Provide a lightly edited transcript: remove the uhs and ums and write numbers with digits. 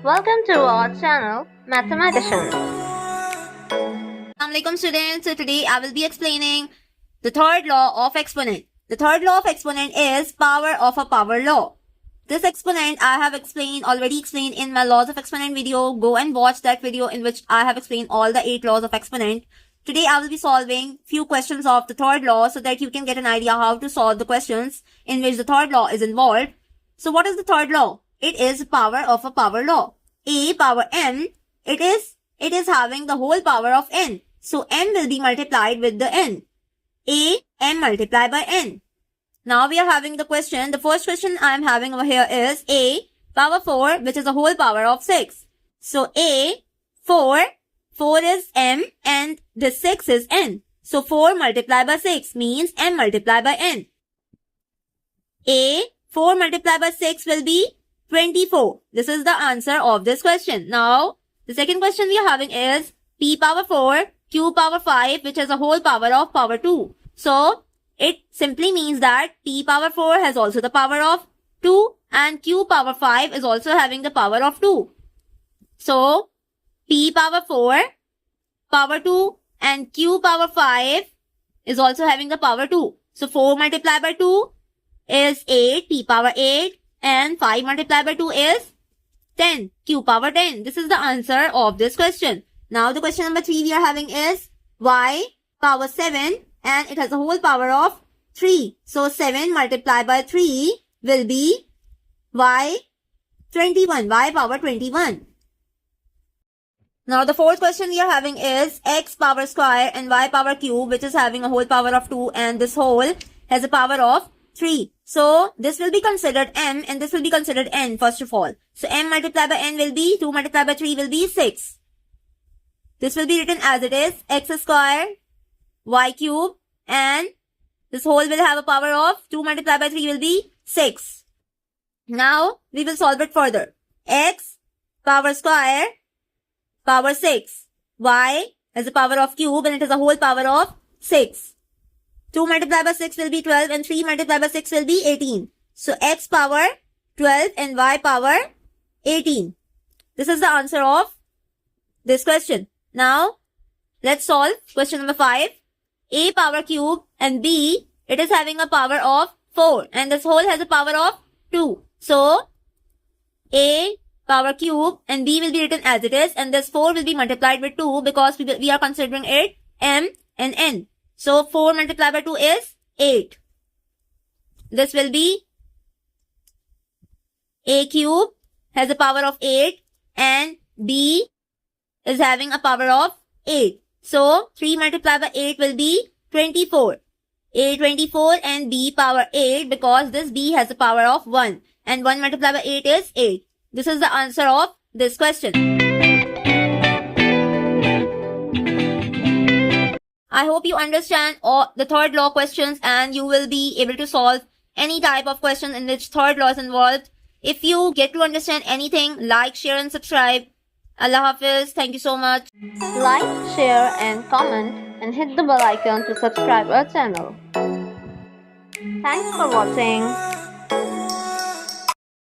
Welcome to our channel, Mathematicians. Assalamualaikum students. So today I will be explaining the third law of exponent. The third law of exponent is power of a power law. This exponent I have already explained in my laws of exponent video. Go and watch that video in which I have explained all the 8 laws of exponent. Today I will be solving few questions of the third law so that you can get an idea how to solve the questions in which the third law is involved. So what is the third law? It is power of a power law. A power n, it is having the whole power of n. So n will be multiplied with the n. A, n multiplied by n. Now we are having the question. The first question I am having over here is a power 4, which is a whole power of 6. So a, 4 is m and this 6 is n. So 4 multiplied by 6 means m multiplied by n. A, 4 multiplied by 6 will be 24. This is the answer of this question. Now, the second question we are having is p power 4, q power 5, which has a whole power of power 2. So, it simply means that p power 4 has also the power of 2 and q power 5 is also having the power of 2. So, p power 4, power 2 and q power 5 is also having the power 2. So, 4 multiplied by 2 is 8, p power 8, and 5 multiplied by 2 is 10, q power 10. This is the answer of this question. Now the question number 3 we are having is y power 7 and it has a whole power of 3. So 7 multiplied by 3 will be y 21, y power 21. Now the fourth question we are having is x power square and y power cube, which is having a whole power of 2 and this whole has a power of 3. So, this will be considered m and this will be considered n first of all. So, m multiplied by n will be 2 multiplied by 3 will be 6. This will be written as it is x square, y cube and this whole will have a power of 2 multiplied by 3 will be 6. Now, we will solve it further. X power square power 6. Y has a power of cube and it has a whole power of 6. 2 multiplied by 6 will be 12 and 3 multiplied by 6 will be 18. So, x power 12 and y power 18. This is the answer of this question. Now, let's solve question number 5. A power cube and b, it is having a power of 4 and this whole has a power of 2. So, a power cube and b will be written as it is and this 4 will be multiplied with 2 because we are considering it m and n. So, 4 multiplied by 2 is 8. This will be a cube has a power of 8 and b is having a power of 8. So, 3 multiplied by 8 will be 24. A 24 and b power 8 because this b has a power of 1 and 1 multiplied by 8 is 8. This is the answer of this question. I hope you understand all the third law questions and you will be able to solve any type of question in which third law is involved. If you get to understand anything, like, share and subscribe. Allah Hafiz. Thank you so much. Like, share and comment and hit the bell icon to subscribe our channel. Thanks for watching.